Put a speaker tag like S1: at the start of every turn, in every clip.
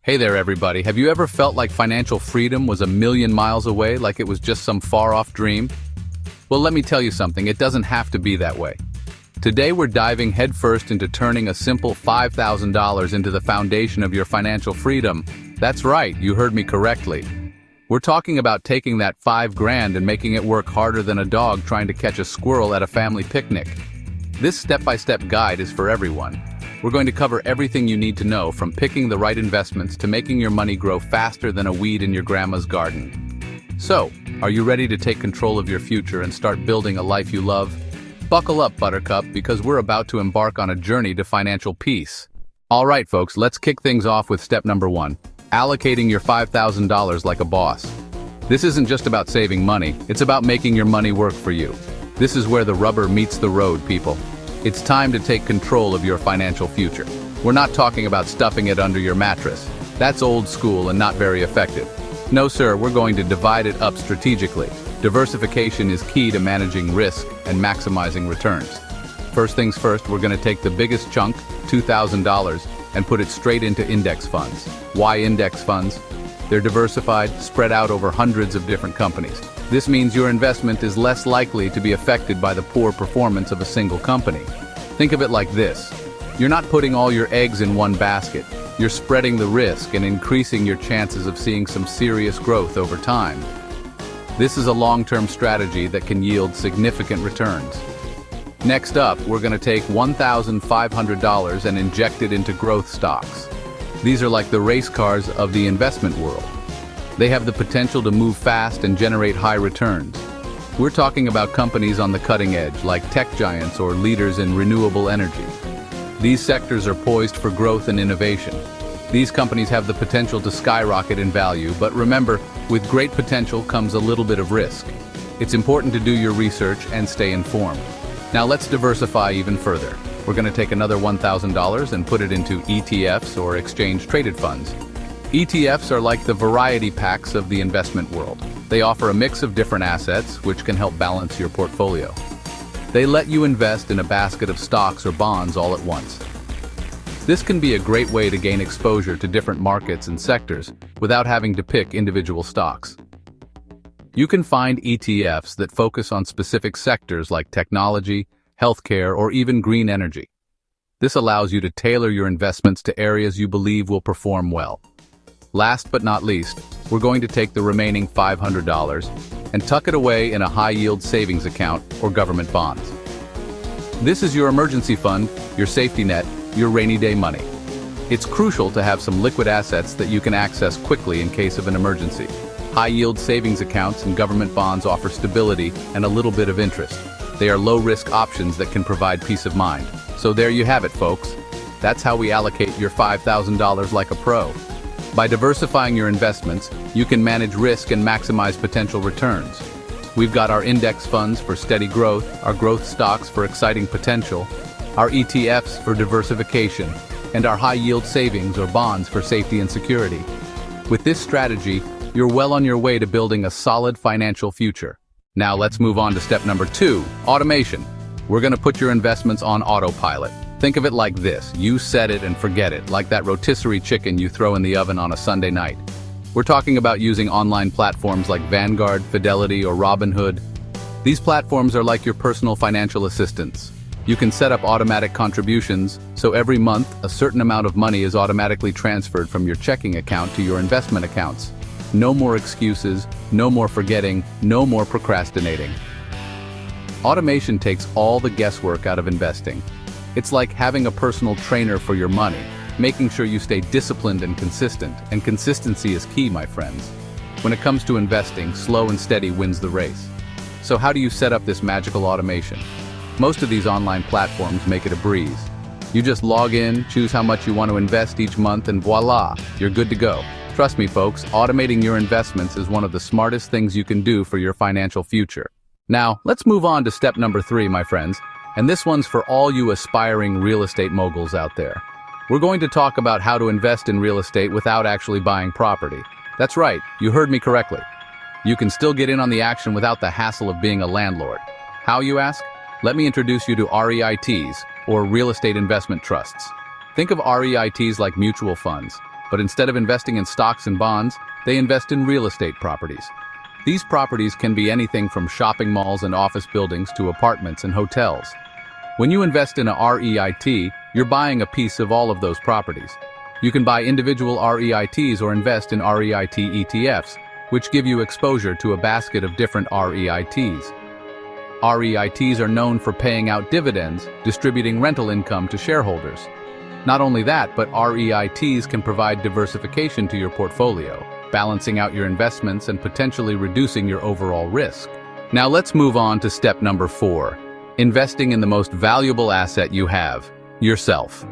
S1: Hey there, everybody. Have you ever felt like financial freedom was a million miles away, like it was just some far-off dream? Well, let me tell you something, it doesn't have to be that way. Today, we're diving headfirst into turning a simple $5,000 into the foundation of your financial freedom. That's right, you heard me correctly. We're talking about taking that $5,000 and making it work harder than a dog trying to catch a squirrel at a family picnic. This step-by-step guide is for everyone. We're going to cover everything you need to know, from picking the right investments to making your money grow faster than a weed in your grandma's garden. So, are you ready to take control of your future and start building a life you love? Buckle up, Buttercup, because we're about to embark on a journey to financial peace. All right, folks, let's kick things off with step number 1, allocating your $5,000 like a boss. This isn't just about saving money, it's about making your money work for you. This is where the rubber meets the road, people. It's time to take control of your financial future. We're not talking about stuffing it under your mattress. That's old school and not very effective. No, sir, we're going to divide it up strategically. Diversification is key to managing risk and maximizing returns. First things first, we're going to take the biggest chunk, $2,000, and put it straight into index funds. Why index funds? They're diversified, spread out over hundreds of different companies. This means your investment is less likely to be affected by the poor performance of a single company. Think of it like this. You're not putting all your eggs in one basket. You're spreading the risk and increasing your chances of seeing some serious growth over time. This is a long-term strategy that can yield significant returns. Next up, we're going to take $1,500 and inject it into growth stocks. These are like the race cars of the investment world. They have the potential to move fast and generate high returns. We're talking about companies on the cutting edge, like tech giants or leaders in renewable energy. These sectors are poised for growth and innovation. These companies have the potential to skyrocket in value, but remember, with great potential comes a little bit of risk. It's important to do your research and stay informed. Now let's diversify even further. We're going to take another $1,000 and put it into ETFs, or exchange-traded funds. ETFs are like the variety packs of the investment world. They offer a mix of different assets, which can help balance your portfolio. They let you invest in a basket of stocks or bonds all at once. This can be a great way to gain exposure to different markets and sectors without having to pick individual stocks. You can find ETFs that focus on specific sectors like technology, healthcare, or even green energy. This allows you to tailor your investments to areas you believe will perform well. Last but not least, we're going to take the remaining $500 and tuck it away in a high-yield savings account or government bonds. This is your emergency fund, your safety net, your rainy day money. It's crucial to have some liquid assets that you can access quickly in case of an emergency. High-yield savings accounts and government bonds offer stability and a little bit of interest. They are low-risk options that can provide peace of mind. So there you have it, folks. That's how we allocate your $5,000 like a pro. By diversifying your investments, you can manage risk and maximize potential returns. We've got our index funds for steady growth, our growth stocks for exciting potential, our ETFs for diversification, and our high-yield savings or bonds for safety and security. With this strategy, you're well on your way to building a solid financial future. Now let's move on to step number 2, automation. We're going to put your investments on autopilot. Think of it like this: you set it and forget it, like that rotisserie chicken you throw in the oven on a Sunday night. We're talking about using online platforms like Vanguard, Fidelity, or Robinhood. These platforms are like your personal financial assistants. You can set up automatic contributions, so every month a certain amount of money is automatically transferred from your checking account to your investment accounts. No more excuses, no more forgetting, no more procrastinating. Automation takes all the guesswork out of investing. It's like having a personal trainer for your money, making sure you stay disciplined and consistent, and consistency is key, my friends. When it comes to investing, slow and steady wins the race. So how do you set up this magical automation? Most of these online platforms make it a breeze. You just log in, choose how much you want to invest each month, and voila, you're good to go. Trust me, folks, automating your investments is one of the smartest things you can do for your financial future. Now, let's move on to step number 3, my friends. And this one's for all you aspiring real estate moguls out there. We're going to talk about how to invest in real estate without actually buying property. That's right, you heard me correctly. You can still get in on the action without the hassle of being a landlord. How, you ask? Let me introduce you to REITs, or real estate investment trusts. Think of REITs like mutual funds, But instead of investing in stocks and bonds, they invest in real estate properties. These properties can be anything from shopping malls and office buildings to apartments and hotels. When you invest in a REIT, you're buying a piece of all of those properties. You can buy individual REITs or invest in REIT ETFs, which give you exposure to a basket of different REITs. REITs are known for paying out dividends, distributing rental income to shareholders. Not only that, but REITs can provide diversification to your portfolio, balancing out your investments and potentially reducing your overall risk. Now let's move on to step number 4, investing in the most valuable asset you have, yourself.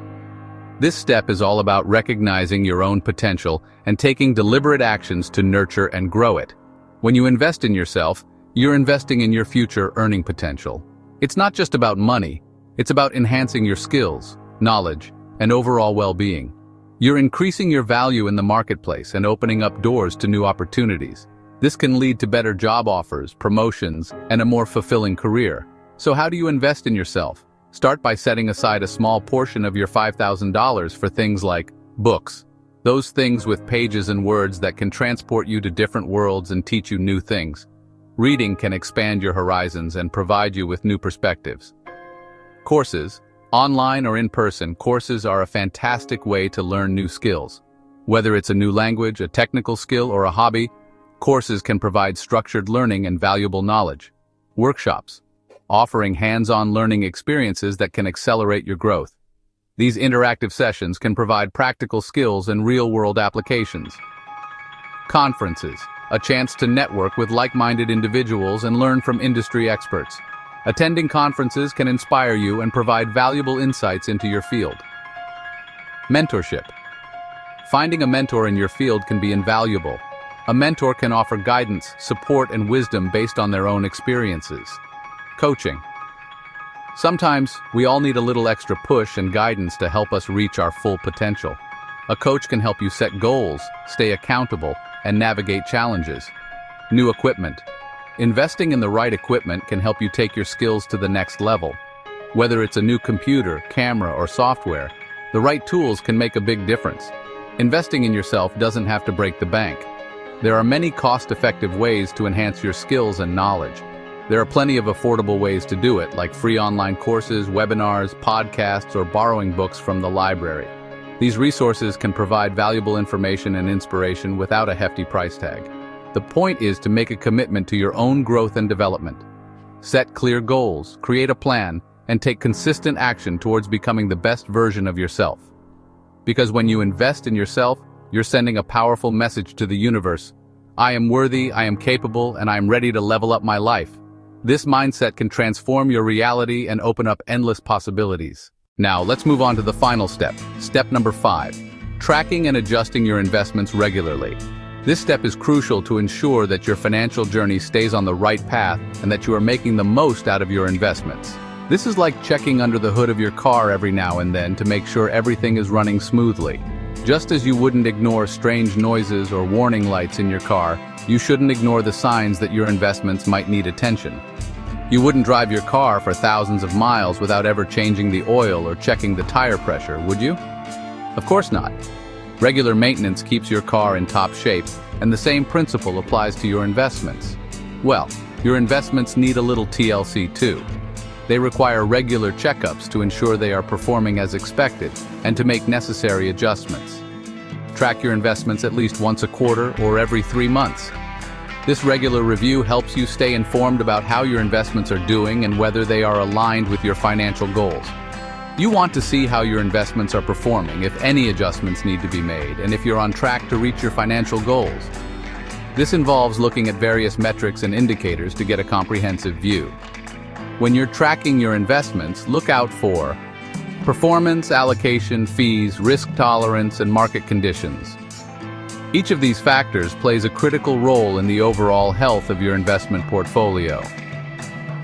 S1: This step is all about recognizing your own potential and taking deliberate actions to nurture and grow it. When you invest in yourself, you're investing in your future earning potential. It's not just about money, it's about enhancing your skills, knowledge, and overall well-being. You're increasing your value in the marketplace and opening up doors to new opportunities. This can lead to better job offers, promotions, and a more fulfilling career. So how do you invest in yourself? Start by setting aside a small portion of your $5,000 for things like books. Those things with pages and words that can transport you to different worlds and teach you new things. Reading can expand your horizons and provide you with new perspectives. Courses, online or in person, courses are a fantastic way to learn new skills. Whether it's a new language, a technical skill, or a hobby, courses can provide structured learning and valuable knowledge. Workshops, offering hands-on learning experiences that can accelerate your growth. These interactive sessions can provide practical skills and real-world applications. Conferences, a chance to network with like-minded individuals and learn from industry experts. Attending conferences can inspire you and provide valuable insights into your field. Mentorship. Finding a mentor in your field can be invaluable. A mentor can offer guidance, support, and wisdom based on their own experiences. Coaching. Sometimes, we all need a little extra push and guidance to help us reach our full potential. A coach can help you set goals, stay accountable, and navigate challenges. New equipment. Investing in the right equipment can help you take your skills to the next level. Whether it's a new computer, camera, or software, the right tools can make a big difference. Investing in yourself doesn't have to break the bank. There are many cost-effective ways to enhance your skills and knowledge. There are plenty of affordable ways to do it, like free online courses, webinars, podcasts, or borrowing books from the library. These resources can provide valuable information and inspiration without a hefty price tag. The point is to make a commitment to your own growth and development. Set clear goals, create a plan, and take consistent action towards becoming the best version of yourself. Because when you invest in yourself, you're sending a powerful message to the universe. I am worthy, I am capable, and I am ready to level up my life. This mindset can transform your reality and open up endless possibilities. Now, let's move on to the final step. Step number 5. Tracking and adjusting your investments regularly. This step is crucial to ensure that your financial journey stays on the right path and that you are making the most out of your investments. This is like checking under the hood of your car every now and then to make sure everything is running smoothly. Just as you wouldn't ignore strange noises or warning lights in your car, you shouldn't ignore the signs that your investments might need attention. You wouldn't drive your car for thousands of miles without ever changing the oil or checking the tire pressure, would you? Of course not. Regular maintenance keeps your car in top shape, and the same principle applies to your investments. Well, your investments need a little TLC too. They require regular checkups to ensure they are performing as expected and to make necessary adjustments. Track your investments at least once a quarter or every 3 months. This regular review helps you stay informed about how your investments are doing and whether they are aligned with your financial goals. You want to see how your investments are performing, if any adjustments need to be made, and if you're on track to reach your financial goals. This involves looking at various metrics and indicators to get a comprehensive view. When you're tracking your investments, look out for performance, allocation, fees, risk tolerance, and market conditions. Each of these factors plays a critical role in the overall health of your investment portfolio.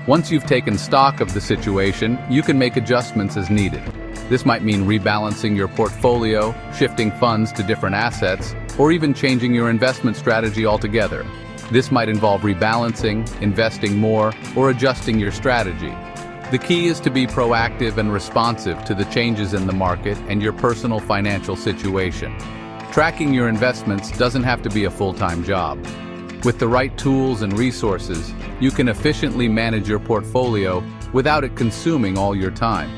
S1: Once you've taken stock of the situation, you can make adjustments as needed. This might mean rebalancing your portfolio, shifting funds to different assets, or even changing your investment strategy altogether. This might involve rebalancing, investing more, or adjusting your strategy. The key is to be proactive and responsive to the changes in the market and your personal financial situation. Tracking your investments doesn't have to be a full-time job. With the right tools and resources, you can efficiently manage your portfolio without it consuming all your time.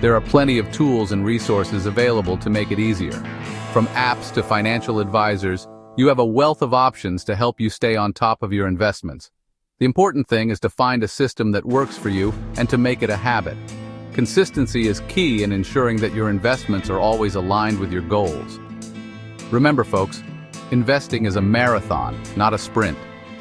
S1: There are plenty of tools and resources available to make it easier. From apps to financial advisors, you have a wealth of options to help you stay on top of your investments. The important thing is to find a system that works for you and to make it a habit. Consistency is key in ensuring that your investments are always aligned with your goals. Remember, folks, investing is a marathon, not a sprint.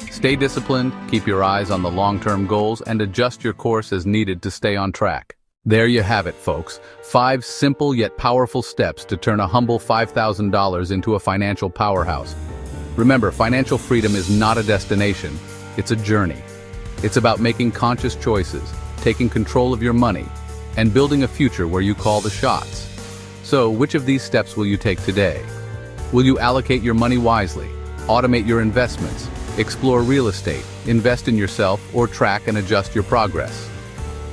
S1: Stay disciplined, keep your eyes on the long-term goals, and adjust your course as needed to stay on track. There you have it, folks. 5 simple yet powerful steps to turn a humble $5,000 into a financial powerhouse. Remember, financial freedom is not a destination, it's a journey. It's about making conscious choices, taking control of your money, and building a future where you call the shots. So, which of these steps will you take today? Will you allocate your money wisely, automate your investments, explore real estate, invest in yourself, or track and adjust your progress?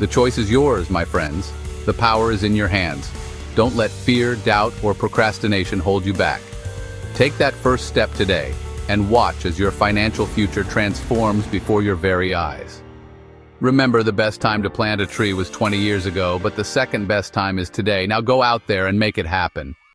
S1: The choice is yours, my friends. The power is in your hands. Don't let fear, doubt, or procrastination hold you back. Take that first step today and watch as your financial future transforms before your very eyes. Remember, the best time to plant a tree was 20 years ago, but the second best time is today. Now go out there and make it happen.